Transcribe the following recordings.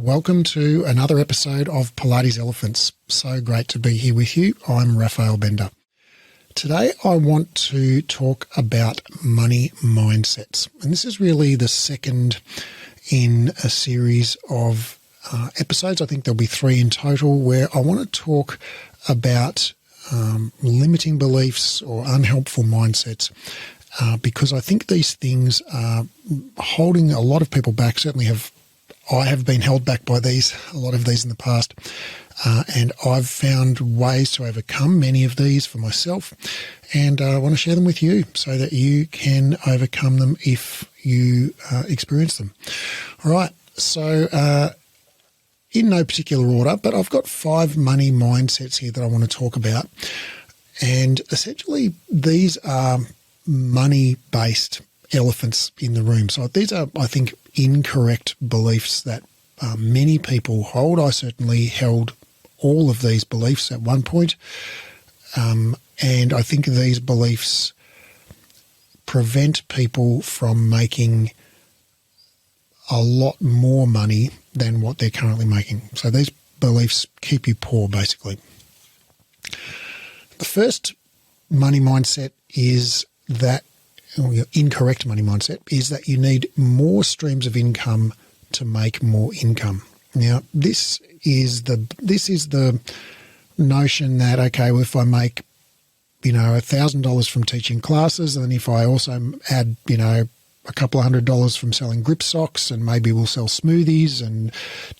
welcome to another episode of Pilates Elephants. So great to be here with you. I'm Raphael Bender. Today I want to talk about money mindsets. And this is really the second in a series of episodes. I think there'll be 3 in total, where I want to talk about limiting beliefs or unhelpful mindsets. Because I think these things are holding a lot of people back. Certainly I have been held back by a lot of these in the past, and I've found ways to overcome many of these for myself, and I want to share them with you so that you can overcome them if you experience them. All right, so in no particular order, but I've got 5 money mindsets here that I want to talk about, and essentially these are money-based elephants in the room. So these are, I think, incorrect beliefs that many people hold. I certainly held all of these beliefs at one point, and I think these beliefs prevent people from making a lot more money than what they're currently making. So these beliefs keep you poor, basically. The first money mindset is that, or your incorrect money mindset, is that you need more streams of income to make more income. Now, this is the notion that, okay, well, if I make, $1,000 from teaching classes, and if I also add, a couple of $100 from selling grip socks, and maybe we'll sell smoothies and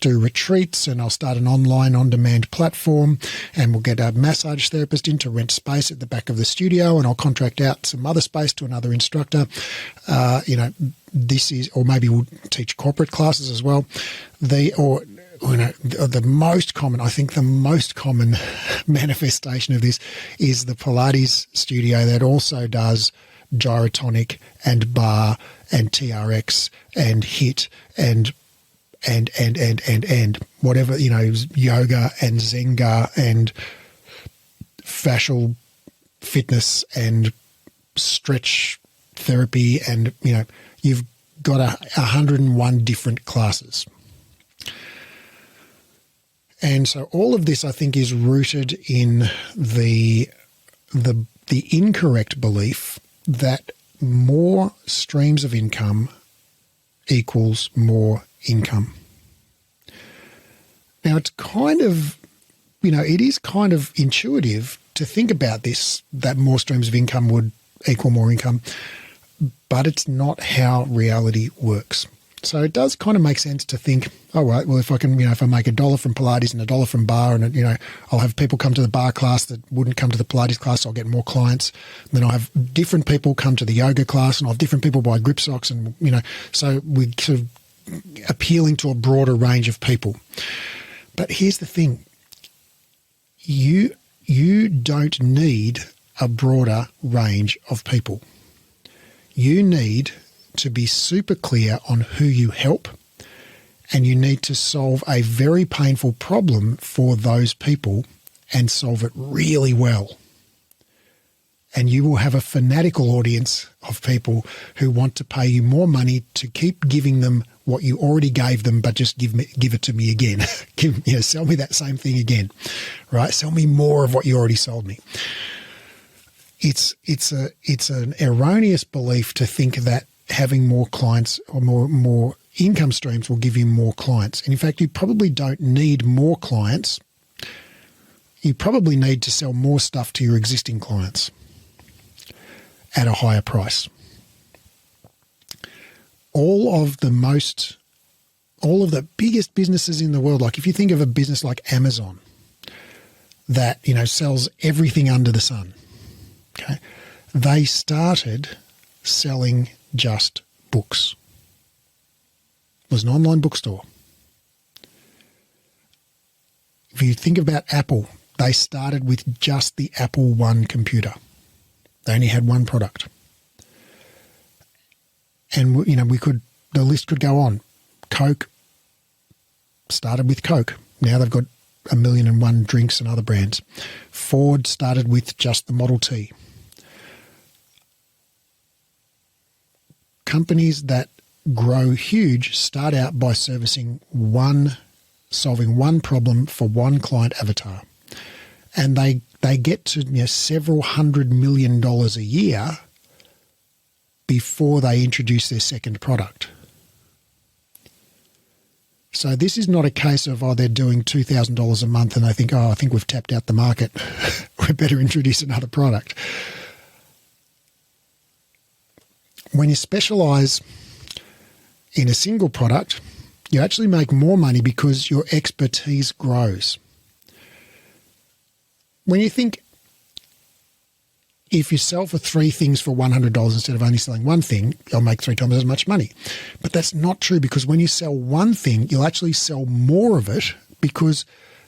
do retreats, and I'll start an online on-demand platform, and we'll get a massage therapist in to rent space at the back of the studio, and I'll contract out some other space to another instructor. This is, or maybe we'll teach corporate classes as well. The most common manifestation of this is the Pilates studio that also does gyrotonic and bar and TRX and HIIT and whatever, yoga and Zenga and fascial fitness and stretch therapy, and you've got 101 different classes. And so all of this, I think, is rooted in the incorrect belief that more streams of income equals more income. Now, it's kind of, it is kind of intuitive to think about this, that more streams of income would equal more income, but it's not how reality works. So it does kind of make sense to think, all right, well, if I can, if I make $1 from Pilates and $1 from bar, and, I'll have people come to the bar class that wouldn't come to the Pilates class, so I'll get more clients. And then I'll have different people come to the yoga class, and I'll have different people buy grip socks, and, so we're sort of appealing to a broader range of people. But here's the thing. You don't need a broader range of people. You need to be super clear on who you help, and you need to solve a very painful problem for those people and solve it really well. And you will have a fanatical audience of people who want to pay you more money to keep giving them what you already gave them, but just give it to me again. Sell me that same thing again, right? Sell me more of what you already sold me. It's an erroneous belief to think that having more clients or more income streams will give you more clients. And in fact, you probably don't need more clients. You probably need to sell more stuff to your existing clients at a higher price. All of the biggest businesses in the world, like if you think of a business like Amazon that, sells everything under the sun, okay, they started selling just books. It was an online bookstore. If you think about Apple, they started with just the Apple I computer. They only had one product. And, the list could go on. Coke started with Coke. Now they've got 1,000,001 drinks and other brands. Ford started with just the Model T. Companies that grow huge start out by servicing one solving one problem for one client avatar. And they get to several $100 million a year before they introduce their second product. So this is not a case of, they're doing $2,000 a month and they think, I think we've tapped out the market. We better introduce another product. When you specialize in a single product, you actually make more money because your expertise grows. When you think, if you sell for 3 things for $100 instead of only selling one thing, you'll make 3 times as much money. But that's not true, because when you sell one thing, you'll actually sell more of it because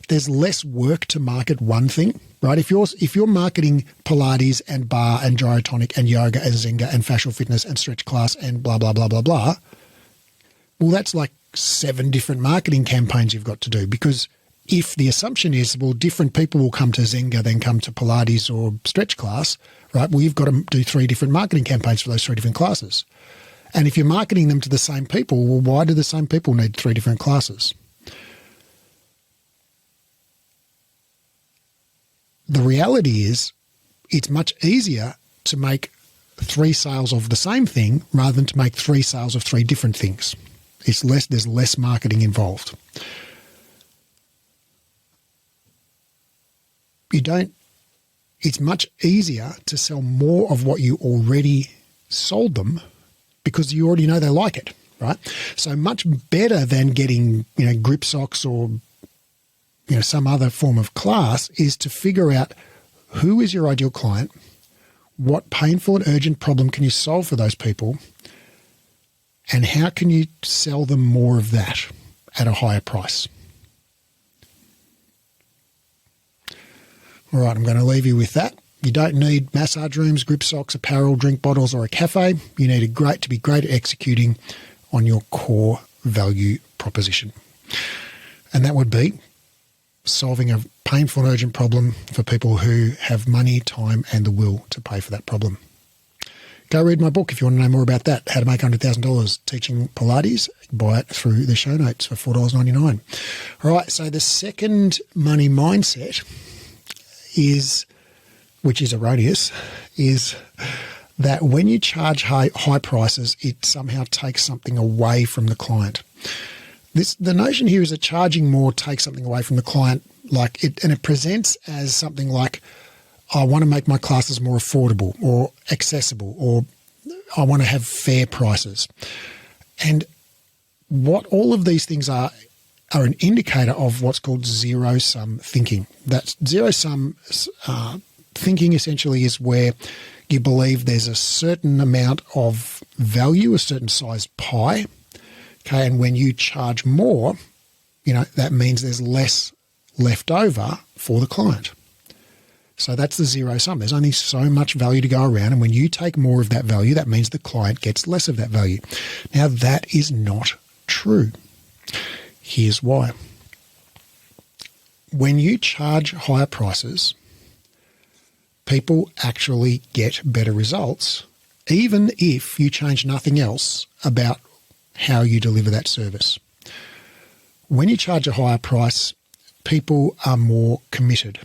there's less work to market one thing, right? If you're marketing Pilates and bar and gyrotonic and yoga and Zenga and fascial fitness and stretch class and blah, blah, blah, blah, blah, well, that's like 7 different marketing campaigns you've got to do, because if the assumption is, well, different people will come to Zenga than come to Pilates or stretch class, right? Well, you've got to do 3 different marketing campaigns for those 3 different classes. And if you're marketing them to the same people, well, why do the same people need 3 different classes? The reality is it's much easier to make 3 sales of the same thing rather than to make 3 sales of 3 different things. There's less marketing involved. It's much easier to sell more of what you already sold them because you already know they like it, right? So much better than getting, grip socks or, some other form of class is to figure out who is your ideal client, what painful and urgent problem can you solve for those people, and how can you sell them more of that at a higher price. All right, I'm going to leave you with that. You don't need massage rooms, grip socks, apparel, drink bottles, or a cafe. You need to be great at executing on your core value proposition. And that would be solving a painful and urgent problem for people who have money, time, and the will to pay for that problem. Go read my book if you want to know more about that, How to Make $100,000 Teaching Pilates. Buy it through the show notes for $4.99. All right, so the second money mindset which is erroneous, is that when you charge high prices, it somehow takes something away from the client. The notion here is that charging more takes something away from the client, and it presents as something like, I want to make my classes more affordable or accessible, or I want to have fair prices. And what all of these things are an indicator of what's called zero-sum thinking. That zero-sum thinking essentially is where you believe there's a certain amount of value, a certain size pie, okay, and when you charge more, that means there's less left over for the client. So that's the zero-sum. There's only so much value to go around, and when you take more of that value, that means the client gets less of that value. Now, that is not true. Here's why. When you charge higher prices, people actually get better results, even if you change nothing else about how you deliver that service. When you charge a higher price, people are more committed.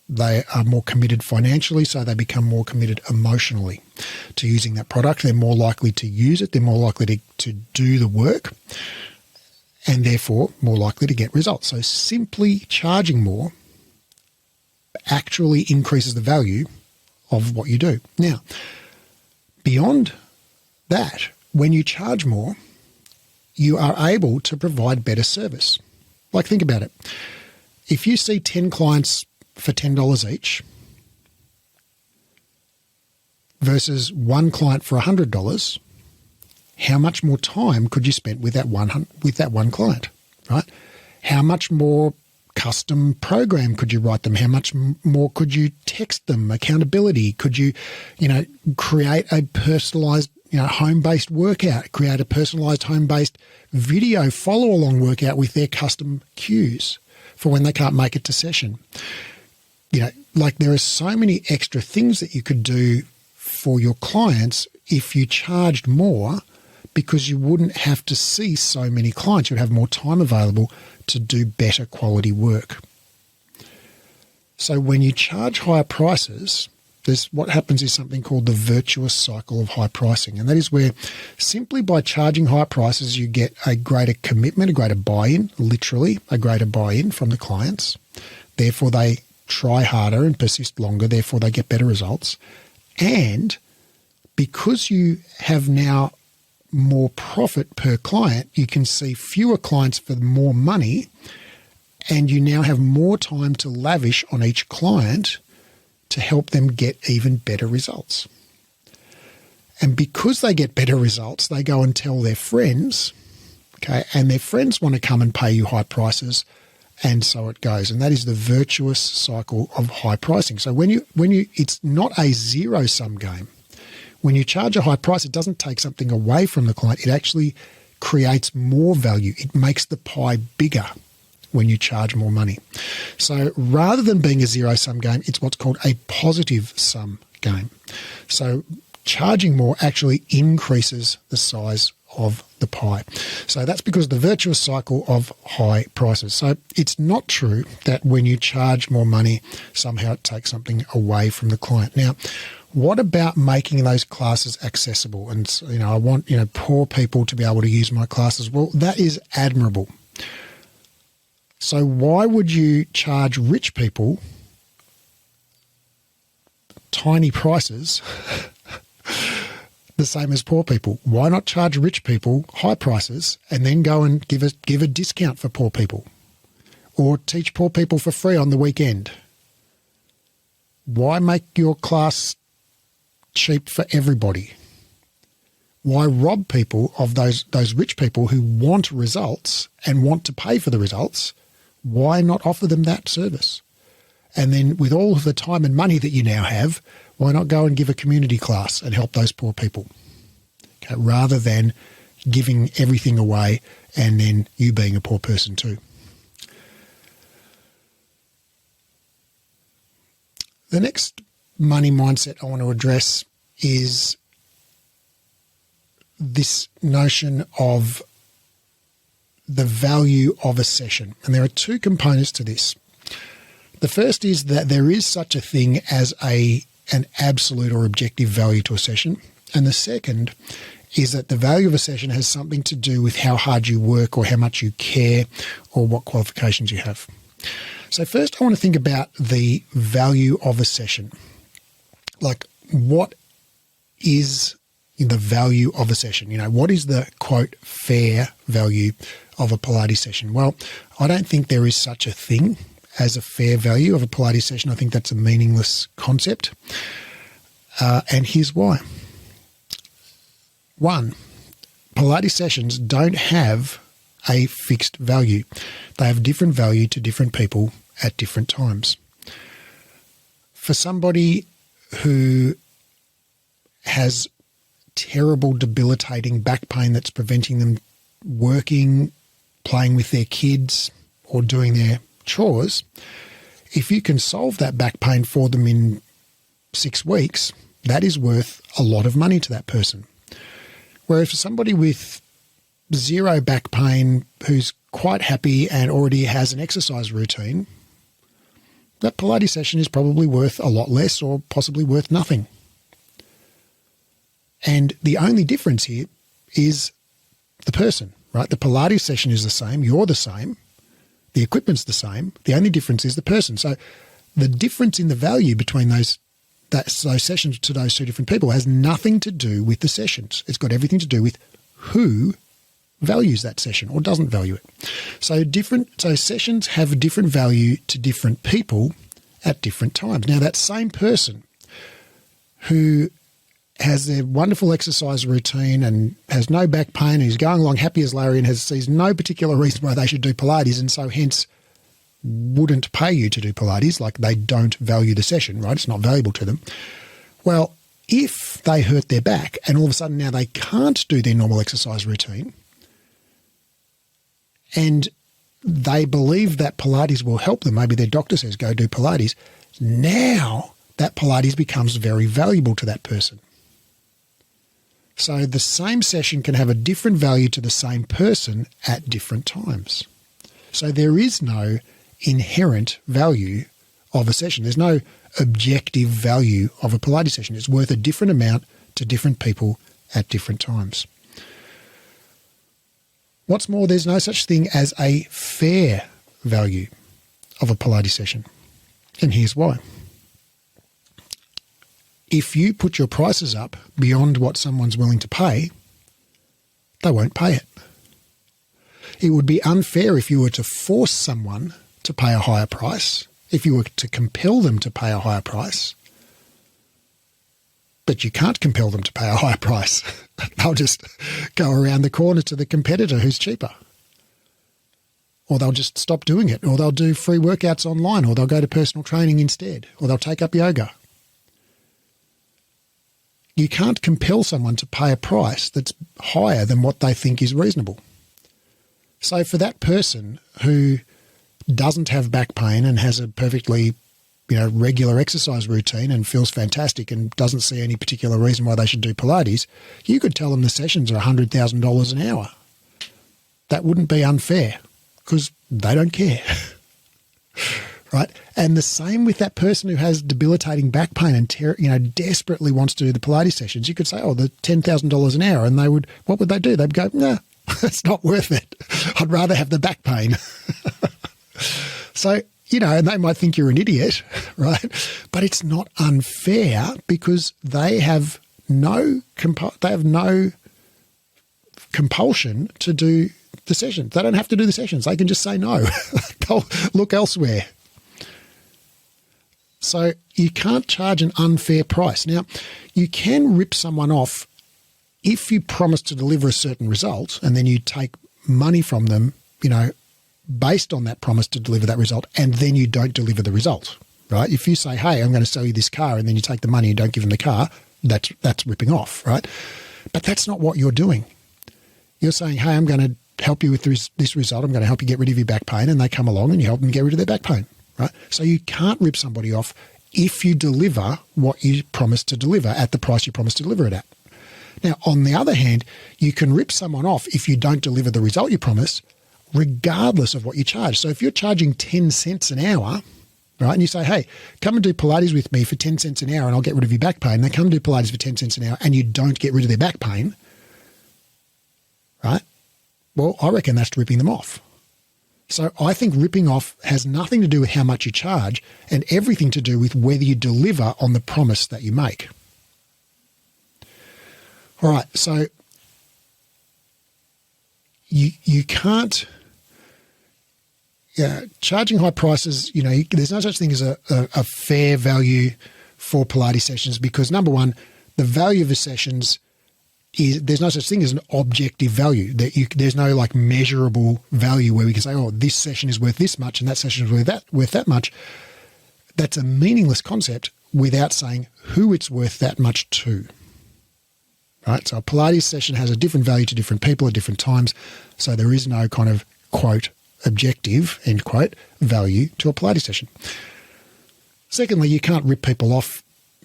They are more committed financially, so they become more committed emotionally to using that product. They're more likely to use it. They're more likely to do the work, and therefore more likely to get results. So simply charging more actually increases the value of what you do. Now, beyond that, when you charge more, you are able to provide better service. Think about it. If you see 10 clients for $10 each versus one client for $100, how much more time could you spend with that one client, right? How much more custom program could you write them? How much more could you text them? Accountability? Could you, create a personalized, home-based workout, create a personalized home-based video follow-along workout with their custom cues for when they can't make it to session? There are so many extra things that you could do for your clients if you charged more, because you wouldn't have to see so many clients. You'd have more time available to do better quality work. So when you charge higher prices, what happens is something called the virtuous cycle of high pricing. And that is where simply by charging higher prices, you get a greater commitment, a greater buy-in, literally a greater buy-in from the clients. Therefore, they try harder and persist longer. Therefore, they get better results. And because you have now more profit per client, you can see fewer clients for more money, and you now have more time to lavish on each client to help them get even better results. And because they get better results, they go and tell their friends, okay, and their friends want to come and pay you high prices, and so it goes. And that is the virtuous cycle of high pricing. So when you it's not a zero-sum game. When you charge a high price, it doesn't take something away from the client. It actually creates more value. It makes the pie bigger when you charge more money. So rather than being a zero-sum game, it's what's called a positive-sum game. So charging more actually increases the size of the pie. So that's because of the virtuous cycle of high prices. So it's not true that when you charge more money, somehow it takes something away from the client. Now, what about making those classes accessible? And, I want, poor people to be able to use my classes. Well, that is admirable. So why would you charge rich people tiny prices the same as poor people? Why not charge rich people high prices and then go and give a discount for poor people, or teach poor people for free on the weekend? Why make your class cheap for everybody? Why rob people of those rich people who want results and want to pay for the results? Why not offer them that service? And then with all of the time and money that you now have, why not go and give a community class and help those poor people? Okay, rather than giving everything away and then you being a poor person too. The next money mindset I want to address is this notion of the value of a session. And there are two components to this. The first is that there is such a thing as an absolute or objective value to a session. And the second is that the value of a session has something to do with how hard you work or how much you care or what qualifications you have. So first I want to think about the value of a session. Like, what is the value of a session? What is the, quote, fair value of a Pilates session? Well, I don't think there is such a thing as a fair value of a Pilates session. I think that's a meaningless concept. And here's why. One, Pilates sessions don't have a fixed value. They have different value to different people at different times. For somebody who has terrible, debilitating back pain that's preventing them working, playing with their kids, or doing their chores, if you can solve that back pain for them in 6 weeks, that is worth a lot of money to that person. Whereas for somebody with zero back pain who's quite happy and already has an exercise routine, that Pilates session is probably worth a lot less or possibly worth nothing. And the only difference here is the person, right? The Pilates session is the same. You're the same. The equipment's the same. The only difference is the person. So the difference in the value between those sessions to those two different people has nothing to do with the sessions. It's got everything to do with who values that session or doesn't value it. So sessions have different value to different people at different times. Now, that same person who has their wonderful exercise routine and has no back pain and is going along happy as Larry and sees no particular reason why they should do Pilates, and so hence wouldn't pay you to do Pilates, like they don't value the session, right? It's not valuable to them. Well, if they hurt their back and all of a sudden now they can't do their normal exercise routine and they believe that Pilates will help them, maybe their doctor says go do Pilates, now that Pilates becomes very valuable to that person. So the same session can have a different value to the same person at different times. So there is no inherent value of a session. There's no objective value of a Pilates session. It's worth a different amount to different people at different times. What's more, there's no such thing as a fair value of a Pilates session. And here's why. If you put your prices up beyond what someone's willing to pay, they won't pay it. It would be unfair if you were to force someone to pay a higher price, if you were to compel them to pay a higher price, but you can't compel them to pay a higher price. They'll just go around the corner to the competitor who's cheaper. Or they'll just stop doing it, or they'll do free workouts online, or they'll go to personal training instead, or they'll take up yoga. You can't compel someone to pay a price that's higher than what they think is reasonable. So for that person who doesn't have back pain and has a perfectly, regular exercise routine and feels fantastic and doesn't see any particular reason why they should do Pilates, you could tell them the sessions are $100,000 an hour. That wouldn't be unfair because they don't care. Right? And the same with that person who has debilitating back pain and desperately wants to do the Pilates sessions. You could say, the $10,000 an hour, and what would they do? They'd go, nah, it's not worth it. I'd rather have the back pain. So, and they might think you're an idiot, right? But it's not unfair because they have no compulsion to do the sessions. They don't have to do the sessions. They can just say no. They'll look elsewhere. So you can't charge an unfair price. Now, you can rip someone off if you promise to deliver a certain result and then you take money from them, based on that promise to deliver that result, and then you don't deliver the result, right? If you say, hey, I'm going to sell you this car, and then you take the money and don't give them the car, that's ripping off, right? But that's not what you're doing. You're saying, hey, I'm going to help you with this result. I'm going to help you get rid of your back pain, and they come along and you help them get rid of their back pain. Right? So you can't rip somebody off if you deliver what you promised to deliver at the price you promised to deliver it at. Now, on the other hand, you can rip someone off if you don't deliver the result you promised, regardless of what you charge. So if you're charging 10 cents an hour, right, and you say, hey, come and do Pilates with me for 10 cents an hour and I'll get rid of your back pain, they come and do Pilates for 10 cents an hour and you don't get rid of their back pain, right? Well, I reckon that's ripping them off. So I think ripping off has nothing to do with how much you charge and everything to do with whether you deliver on the promise that you make. All right, so you can't charging high prices, there's no such thing as a fair value for Pilates sessions because, number one, the value of the sessions there's no such thing as an objective value. There's no measurable value where we can say, this session is worth this much and that session is worth that much. That's a meaningless concept without saying who it's worth that much to. Right? So a Pilates session has a different value to different people at different times. So there is no kind of, quote, objective, end quote, value to a Pilates session. Secondly, you can't rip people off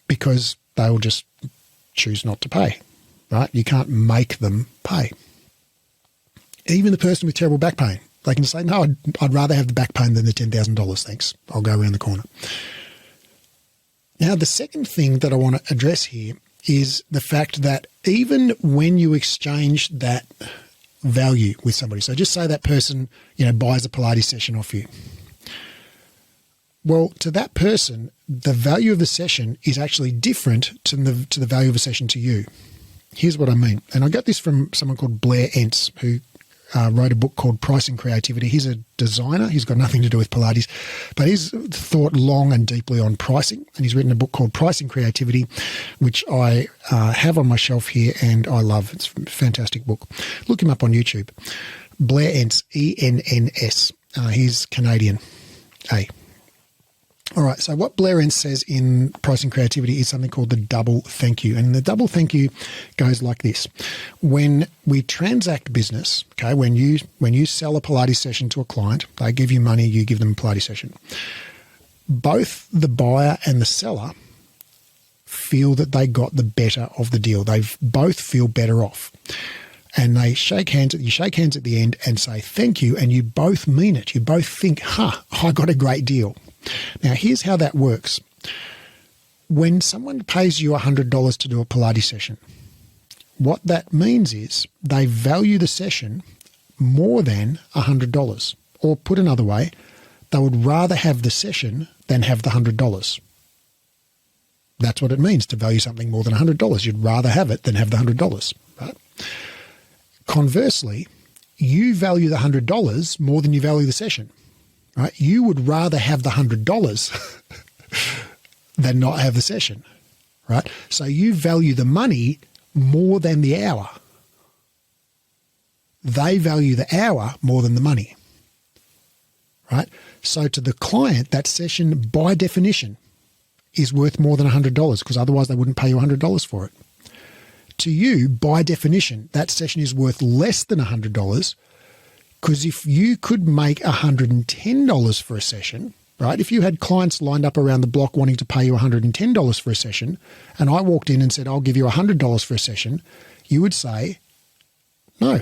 because they will just choose not to pay. Right? You can't make them pay. Even the person with terrible back pain, they can say, no, I'd rather have the back pain than the $10,000, thanks. I'll go around the corner. Now, the second thing that I want to address here is the fact that even when you exchange that value with somebody, so just say that person, buys a Pilates session off you. Well, to that person, the value of the session is actually different to the value of a session to you. Here's what I mean. And I got this from someone called Blair Entz, who wrote a book called Pricing Creativity. He's a designer. He's got nothing to do with Pilates, but he's thought long and deeply on pricing. And he's written a book called Pricing Creativity, which I have on my shelf here and I love. It's a fantastic book. Look him up on YouTube. Blair Entz, E-N-N-S. He's Canadian. All right, so what Blair Entz says in Pricing Creativity is something called the double thank you. And the double thank you goes like this. When we transact business, okay, when you sell a Pilates session to a client, they give you money, you give them a Pilates session. Both the buyer and the seller feel that they got the better of the deal. They both feel better off. And they shake hands. You shake hands at the end and say thank you, and you both mean it. You both think, I got a great deal. Now, here's how that works. When someone pays you $100 to do a Pilates session, what that means is they value the session more than $100. Or put another way, they would rather have the session than have the $100. That's what it means to value something more than $100. You'd rather have it than have the $100, right? Conversely, you value the $100 more than you value the session, right? You would rather have the $100 than not have the session, right? So you value the money more than the hour. They value the hour more than the money, right? So to the client, that session by definition is worth more than $100 because otherwise they wouldn't pay you $100 for it. To you, by definition, that session is worth less than $100 because if you could make $110 for a session, right? If you had clients lined up around the block wanting to pay you $110 for a session, and I walked in and said, I'll give you $100 for a session, you would say, no,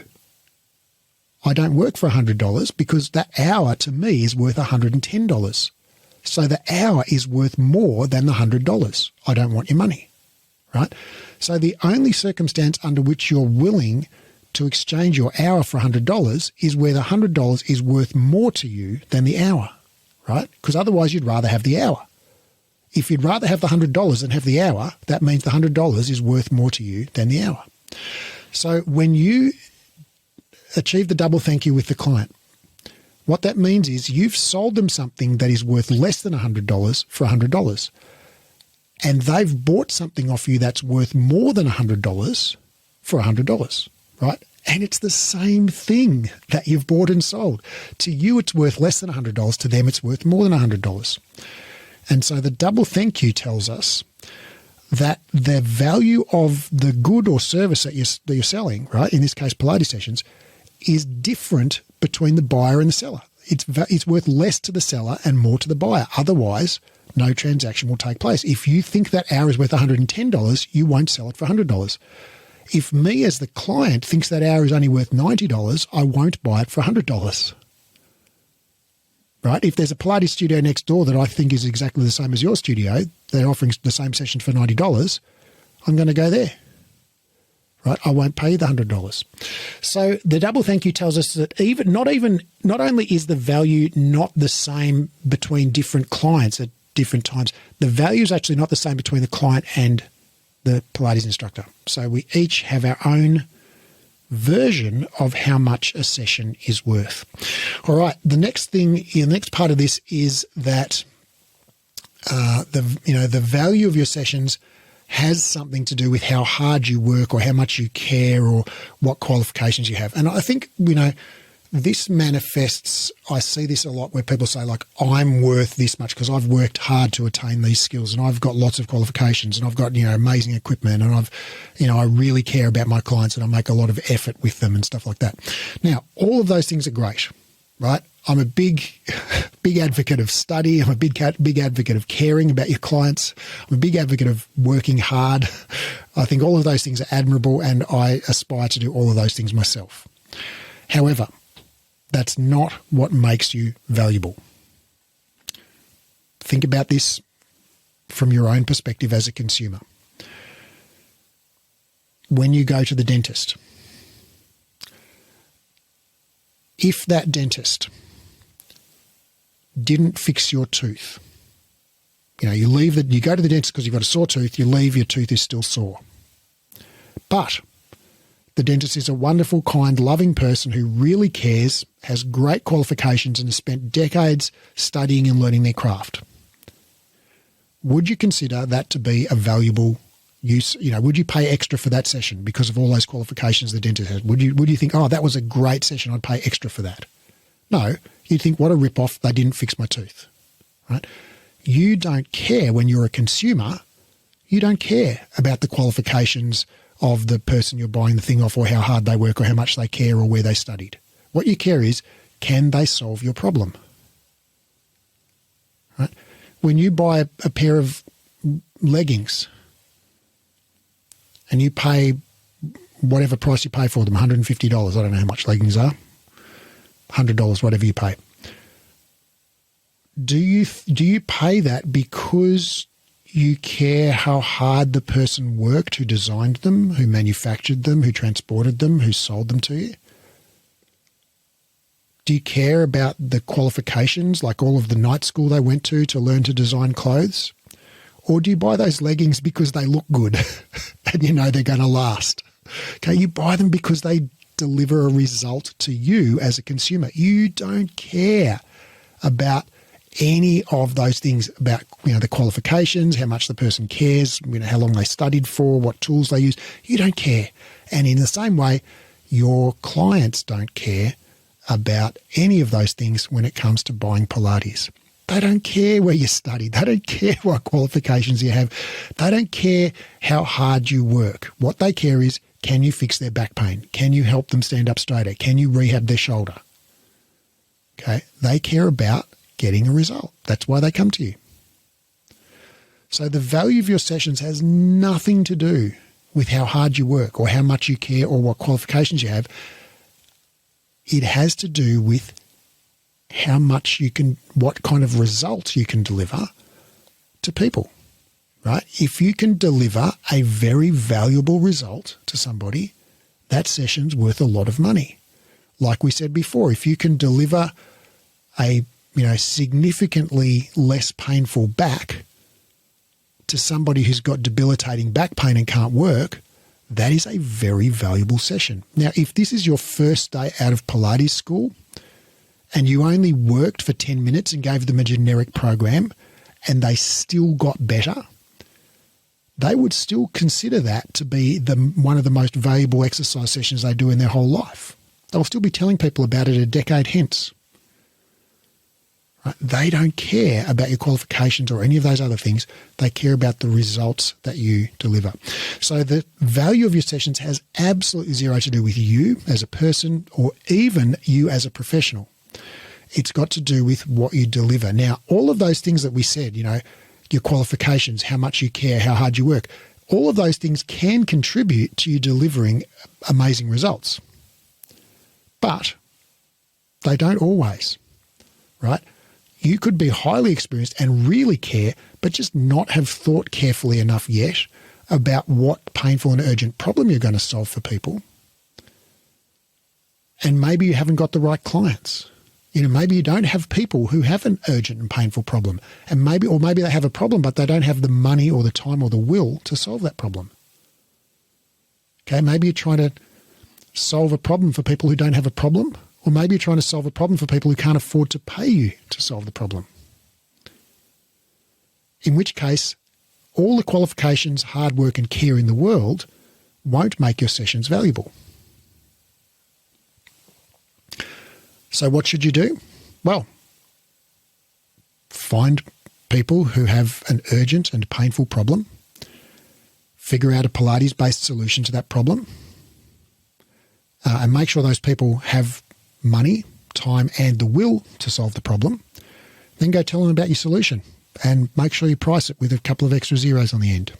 I don't work for $100 because that hour to me is worth $110. So the hour is worth more than the $100. I don't want your money, right? So the only circumstance under which you're willing to exchange your hour for $100 is where the $100 is worth more to you than the hour, right? Because otherwise you'd rather have the hour. If you'd rather have the $100 than have the hour, that means the $100 is worth more to you than the hour. So when you achieve the double thank you with the client, what that means is you've sold them something that is worth less than $100 for $100. And they've bought something off you that's worth more than $100 for $100, right? And it's the same thing that you've bought and sold. To you, it's worth less than $100. To them, it's worth more than $100. And so the double thank you tells us that the value of the good or service that you're selling, right, in this case Pilates sessions, is different between the buyer and the seller. It's worth less to the seller and more to the buyer. Otherwise, no transaction will take place. If you think that hour is worth $110, you won't sell it for $100. If me as the client thinks that hour is only worth $90, I won't buy it for $100. Right? If there's a Pilates studio next door that I think is exactly the same as your studio, they're offering the same session for $90, I'm going to go there. Right? I won't pay the $100. So the double thank you tells us that not only is the value not the same between different clients at different times, the value is actually not the same between the client and the Pilates instructor. So we each have our own version of how much a session is worth. All right. The next part of this is that the value of your sessions has something to do with how hard you work or how much you care or what qualifications you have. And I think, this manifests, I see this a lot where people say, like, I'm worth this much because I've worked hard to attain these skills and I've got lots of qualifications and I've got, amazing equipment and I really care about my clients and I make a lot of effort with them and stuff like that. Now, all of those things are great, right? I'm a big advocate of study. I'm a big advocate of caring about your clients. I'm a big advocate of working hard. I think all of those things are admirable and I aspire to do all of those things myself. However, that's not what makes you valuable. Think about this from your own perspective as a consumer. When you go to the dentist, if that dentist didn't fix your tooth, you go to the dentist because you've got a sore tooth, you leave, your tooth is still sore. But the dentist is a wonderful, kind, loving person who really cares, has great qualifications and has spent decades studying and learning their craft. Would you consider that to be a valuable use? Would you pay extra for that session because of all those qualifications the dentist has? Would you think, oh, that was a great session, I'd pay extra for that? No, you'd think, what a rip-off, they didn't fix my tooth, right? You don't care when you're a consumer. You don't care about the qualifications of the person you're buying the thing off or how hard they work or how much they care or where they studied. What you care is, can they solve your problem? Right? When you buy a pair of leggings, and you pay whatever price you pay for them, $150. I don't know how much leggings are. $100, whatever you pay. Do you pay that because you care how hard the person worked who designed them, who manufactured them, who transported them, who sold them to you? Do you care about the qualifications, like all of the night school they went to learn to design clothes? Or do you buy those leggings because they look good and you know they're going to last? Okay, you buy them because they deliver a result to you as a consumer. You don't care about any of those things, about the qualifications, how much the person cares, how long they studied for, what tools they use. You don't care. And in the same way, your clients don't care about any of those things when it comes to buying Pilates. They don't care where you studied. They don't care what qualifications you have. They don't care how hard you work. What they care is, can you fix their back pain? Can you help them stand up straighter? Can you rehab their shoulder? Okay, they care about getting a result. That's why they come to you. So the value of your sessions has nothing to do with how hard you work or how much you care or what qualifications you have. It has to do with how much you can, what kind of results you can deliver to people, right? If you can deliver a very valuable result to somebody, that session's worth a lot of money. Like we said before, if you can deliver a significantly less painful back to somebody who's got debilitating back pain and can't work, that is a very valuable session. Now, if this is your first day out of Pilates school and you only worked for 10 minutes and gave them a generic program and they still got better, they would still consider that to be one of the most valuable exercise sessions they do in their whole life. They'll still be telling people about it a decade hence. Right? They don't care about your qualifications or any of those other things. They care about the results that you deliver. So the value of your sessions has absolutely zero to do with you as a person or even you as a professional. It's got to do with what you deliver. Now, all of those things that we said, your qualifications, how much you care, how hard you work, all of those things can contribute to you delivering amazing results. But they don't always, right? You could be highly experienced and really care, but just not have thought carefully enough yet about what painful and urgent problem you're going to solve for people. And maybe you haven't got the right clients. Maybe you don't have people who have an urgent and painful problem. And maybe they have a problem, but they don't have the money or the time or the will to solve that problem. Okay, maybe you're trying to solve a problem for people who don't have a problem. Or maybe you're trying to solve a problem for people who can't afford to pay you to solve the problem. In which case, all the qualifications, hard work and care in the world won't make your sessions valuable. So what should you do? Well, find people who have an urgent and painful problem, figure out a Pilates-based solution to that problem, and make sure those people have money, time, and the will to solve the problem. Then go tell them about your solution and make sure you price it with a couple of extra zeros on the end.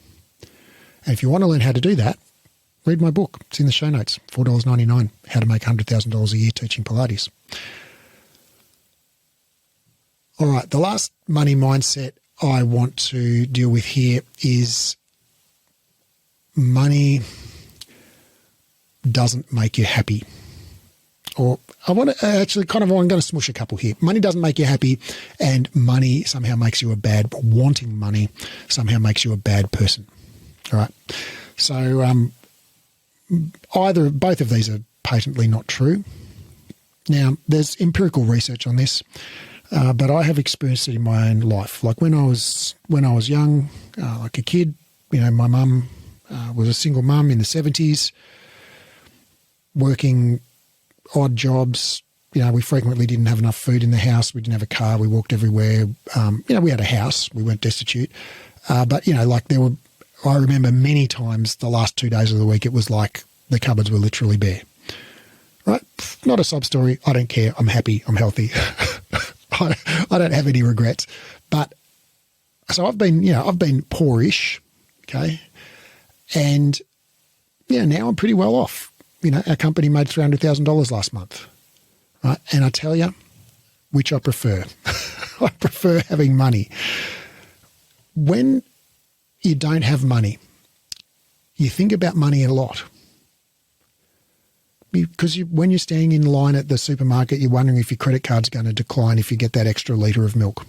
And if you want to learn how to do that, read my book. It's in the show notes, $4.99, How to Make $100,000 a Year Teaching Pilates. All right, the last money mindset I want to deal with here is money doesn't make you happy. Or I'm going to smush a couple here. Money doesn't make you happy, and money somehow makes you wanting money somehow makes you a bad person. All right. So both of these are patently not true. Now, there's empirical research on this, but I have experienced it in my own life. Like when I was young, like a kid, my mum was a single mum in the 70s, working odd jobs. We frequently didn't have enough food in the house. We didn't have a car. We walked everywhere. We had a house. We weren't destitute. But I remember many times the last 2 days of the week, it was like the cupboards were literally bare. Right? Not a sob story. I don't care. I'm happy. I'm healthy. I don't have any regrets. But so I've been poorish. Okay. And now I'm pretty well off. Our company made $300,000 last month, right? And I tell you, which I prefer. I prefer having money. When you don't have money, you think about money a lot. Because when you're standing in line at the supermarket, you're wondering if your credit card's going to decline if you get that extra litre of milk.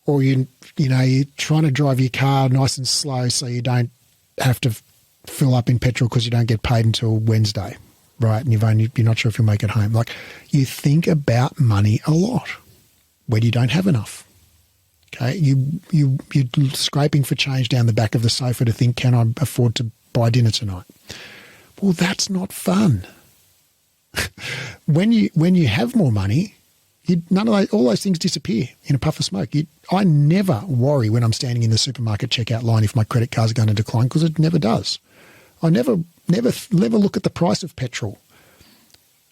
Or you're trying to drive your car nice and slow so you don't have to fill up in petrol because you don't get paid until Wednesday, right? And you're not sure if you'll make it home. Like, you think about money a lot when you don't have enough. Okay, you're scraping for change down the back of the sofa to think, can I afford to buy dinner tonight? Well, that's not fun. When you have more money, all those things disappear in a puff of smoke. I never worry when I'm standing in the supermarket checkout line if my credit card's going to decline, because it never does. I never look at the price of petrol.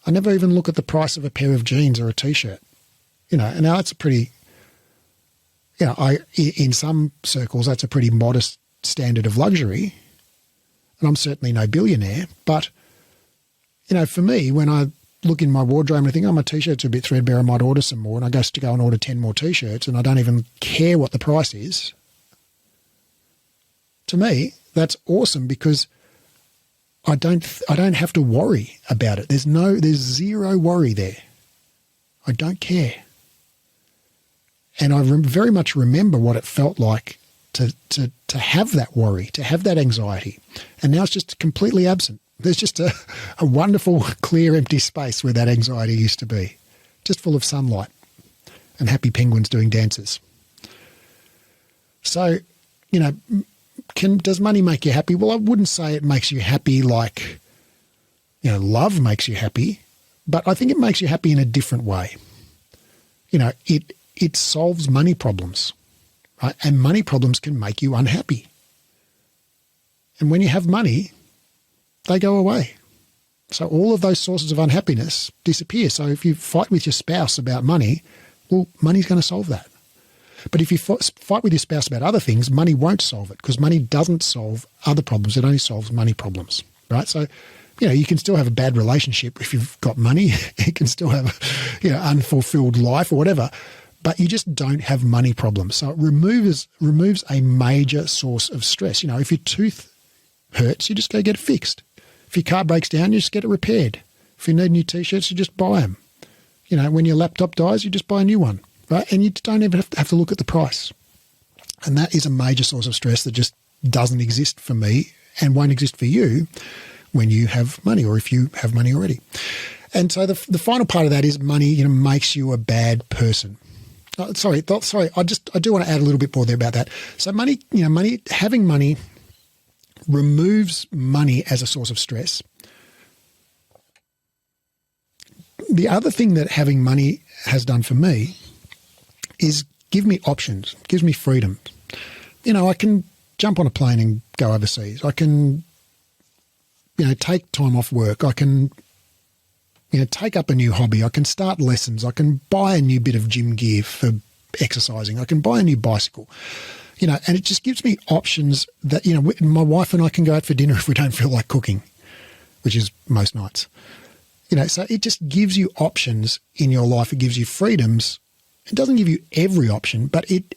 I never even look at the price of a pair of jeans or a T-shirt. And now that's a pretty, in some circles, that's a pretty modest standard of luxury. And I'm certainly no billionaire. But, for me, when I look in my wardrobe and I think, my T-shirt's a bit threadbare, I might order some more, and I go to go and order 10 more T-shirts and I don't even care what the price is, to me, that's awesome, because I don't have to worry about it. There's zero worry there. I don't care. And I very much remember what it felt like to have that worry, to have that anxiety. And now it's just completely absent. There's just a wonderful, clear, empty space where that anxiety used to be, just full of sunlight and happy penguins doing dances. So, does money make you happy? Well, I wouldn't say it makes you happy like, love makes you happy, but I think it makes you happy in a different way. It solves money problems, right? And money problems can make you unhappy. And when you have money, they go away. So all of those sources of unhappiness disappear. So if you fight with your spouse about money, well, money's going to solve that. But if you fight with your spouse about other things, money won't solve it, because money doesn't solve other problems. It only solves money problems, right? So, you can still have a bad relationship if you've got money. You can still have, unfulfilled life or whatever, but you just don't have money problems. So it removes a major source of stress. If your tooth hurts, you just go get it fixed. If your car breaks down, you just get it repaired. If you need new T-shirts, you just buy them. When your laptop dies, you just buy a new one, right? And you don't even have to look at the price. And that is a major source of stress that just doesn't exist for me and won't exist for you when you have money, or if you have money already. And so the final part of that is money, makes you a bad person. Sorry. I do want to add a little bit more there about that. So having money removes money as a source of stress. The other thing that having money has done for me is give me options, gives me freedom. I can jump on a plane and go overseas. I can, take time off work. I can, take up a new hobby. I can start lessons. I can buy a new bit of gym gear for exercising. I can buy a new bicycle. And it just gives me options that, my wife and I can go out for dinner if we don't feel like cooking, which is most nights. So it just gives you options in your life. It gives you freedoms. It doesn't give you every option, but it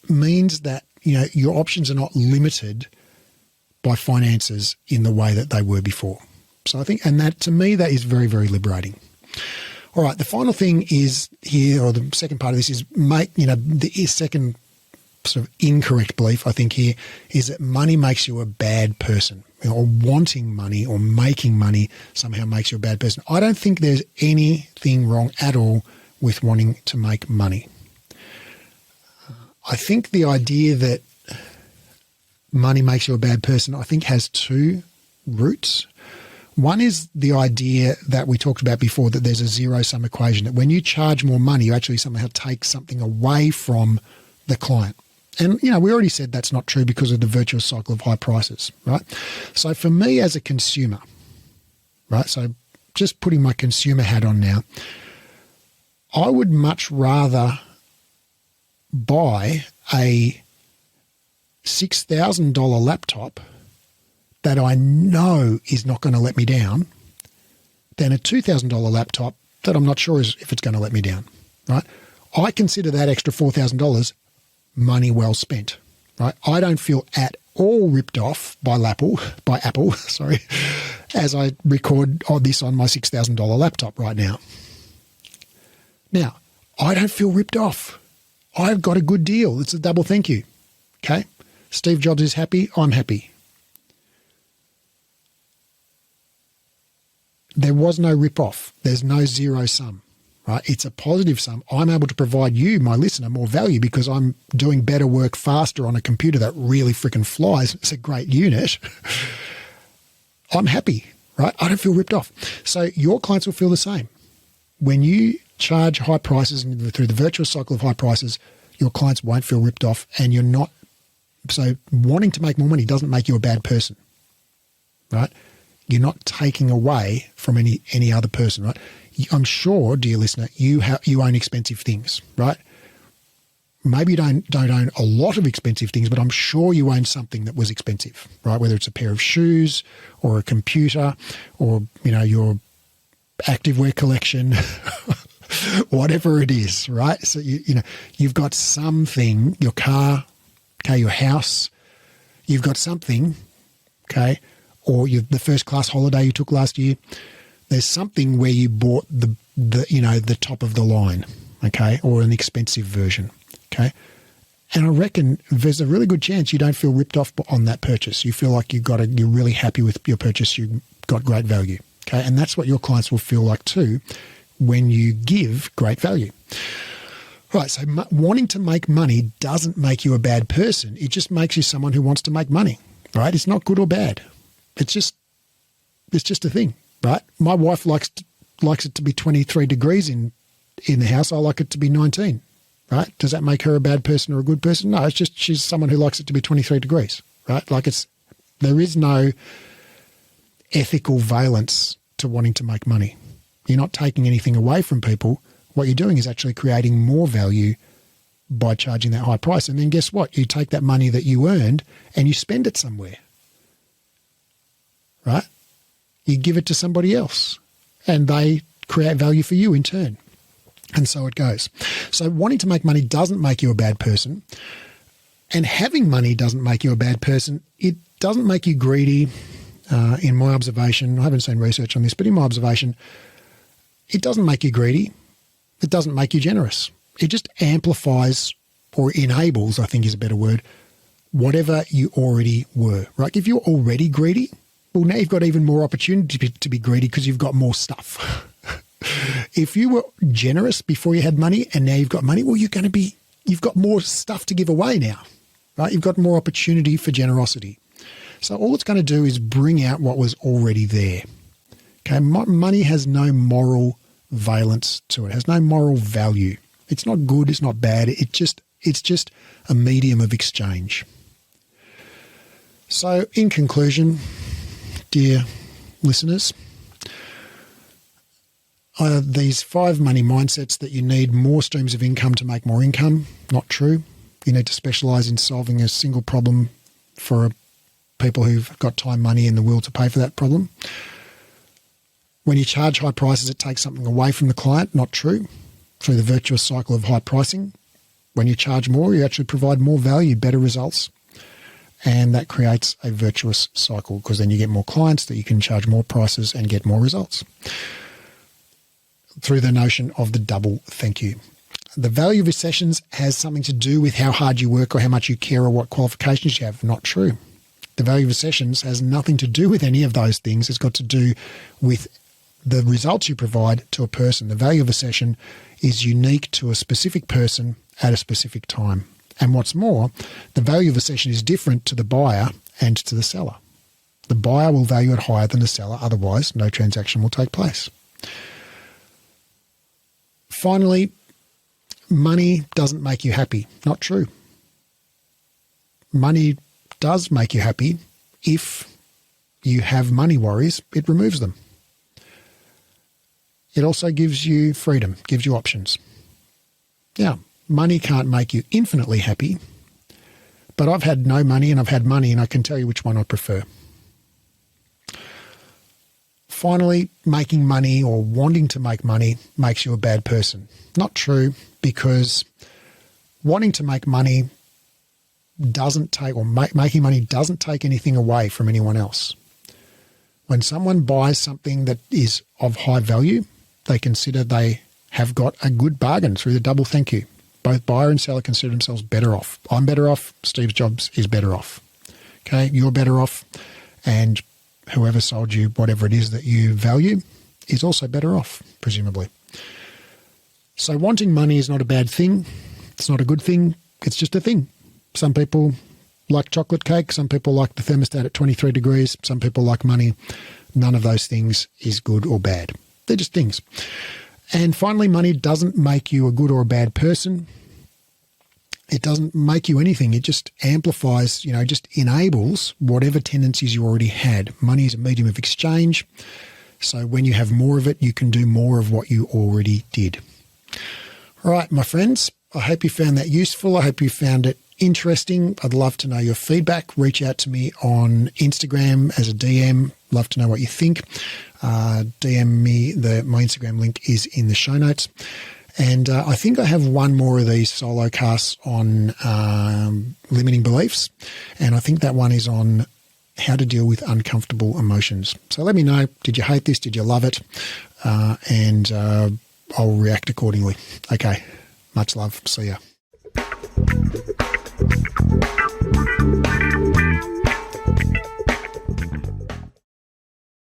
means that, your options are not limited by finances in the way that they were before. So I think, and that, to me, that is very, very liberating. All right, the final thing is here, or the second part of this is the second sort of incorrect belief, I think, here is that money makes you a bad person, or wanting money or making money somehow makes you a bad person. I don't think there's anything wrong at all with wanting to make money. I think the idea that money makes you a bad person, I think, has two roots. One is the idea that we talked about before, that there's a zero-sum equation, that when you charge more money, you actually somehow take something away from the client. And, we already said that's not true because of the virtuous cycle of high prices, right? So for me as a consumer, right, so just putting my consumer hat on now, I would much rather buy a $6,000 laptop that I know is not going to let me down than a $2,000 laptop that I'm not sure if it's going to let me down, right? I consider that extra $4,000 money well spent, right? I don't feel at all ripped off by Apple, sorry, as I record this on my $6,000 laptop right now. Now, I don't feel ripped off. I've got a good deal. It's a double thank you, okay? Steve Jobs is happy. I'm happy. There was no rip-off. There's no zero sum, right? It's a positive sum. I'm able to provide you, my listener, more value because I'm doing better work faster on a computer that really freaking flies. It's a great unit. I'm happy, right? I don't feel ripped off. So your clients will feel the same. When you charge high prices and through the virtuous cycle of high prices, your clients won't feel ripped off and you're not. So wanting to make more money doesn't make you a bad person, right? You're not taking away from any other person, right? I'm sure, dear listener, you own expensive things, right? Maybe you don't own a lot of expensive things, but I'm sure you own something that was expensive, right? Whether it's a pair of shoes or a computer or, your activewear collection, whatever it is, right? So, you've got something, your car, okay, your house, you've got something, okay, or the first class holiday you took last year, there's something where you bought the top of the line, okay, or an expensive version, okay? And I reckon there's a really good chance you don't feel ripped off on that purchase. You feel like you're really happy with your purchase. You got great value, okay? And that's what your clients will feel like too when you give great value. Right, so wanting to make money doesn't make you a bad person. It just makes you someone who wants to make money, right? It's not good or bad. It's just a thing, right? My wife likes it to be 23 degrees in the house. I like it to be 19, right? Does that make her a bad person or a good person? No, it's just she's someone who likes it to be 23 degrees, right? Like there is no ethical valence to wanting to make money. You're not taking anything away from people. What you're doing is actually creating more value by charging that high price. And then guess what? You take that money that you earned and you spend it somewhere, right? You give it to somebody else and they create value for you in turn. And so it goes. So wanting to make money doesn't make you a bad person. And having money doesn't make you a bad person. It doesn't make you greedy. In my observation, I haven't seen research on this, but in my observation, it doesn't make you greedy. It doesn't make you generous. It just amplifies or enables, I think is a better word, whatever you already were, right? If you're already greedy, well, now you've got even more opportunity to be greedy because you've got more stuff. If you were generous before you had money and now you've got money, well, you've got more stuff to give away now, right? You've got more opportunity for generosity. So all it's going to do is bring out what was already there. Okay, money has no moral valence to it. It has no moral value. It's not good. It's not bad. It's just a medium of exchange. So in conclusion, dear listeners, these 5 money mindsets that you need more streams of income to make more income, not true. You need to specialize in solving a single problem for people who've got time, money, and the will to pay for that problem. When you charge high prices, it takes something away from the client, not true. Through the virtuous cycle of high pricing, when you charge more, you actually provide more value, better results, and that creates a virtuous cycle because then you get more clients that you can charge more prices and get more results. Through the notion of the double thank you. The value of your sessions has something to do with how hard you work or how much you care or what qualifications you have. Not true. The value of sessions has nothing to do with any of those things. It's got to do with the results you provide to a person. The value of a session is unique to a specific person at a specific time. And what's more, the value of a session is different to the buyer and to the seller. The buyer will value it higher than the seller. Otherwise, no transaction will take place. Finally, money doesn't make you happy. Not true. Money does make you happy. If you have money worries, it removes them. It also gives you freedom, gives you options. Now, money can't make you infinitely happy, but I've had no money and I've had money and I can tell you which one I prefer. finally, making money or wanting to make money makes you a bad person. Not true, because wanting to make money doesn't take, or making money doesn't take anything away from anyone else. When someone buys something that is of high value, they consider they have got a good bargain through the double thank you. Both buyer and seller consider themselves better off. I'm better off. Steve Jobs is better off. Okay, you're better off. And whoever sold you whatever it is that you value is also better off, presumably. So wanting money is not a bad thing. It's not a good thing. It's just a thing. Some people like chocolate cake. Some people like the thermostat at 23 degrees. Some people like money. None of those things is good or bad. They're just things. And finally, money doesn't make you a good or a bad person. It doesn't make you anything. It just amplifies, just enables whatever tendencies you already had. Money is a medium of exchange. So when you have more of it, you can do more of what you already did. All right, my friends, I hope you found that useful. I hope you found it interesting. I'd love to know your feedback. Reach out to me on Instagram as a DM. Love to know what you think. DM me. My Instagram link is in the show notes. And I think I have one more of these solo casts on limiting beliefs. And I think that one is on how to deal with uncomfortable emotions. So let me know, did you hate this? Did you love it? And I'll react accordingly. Okay. Much love. See ya.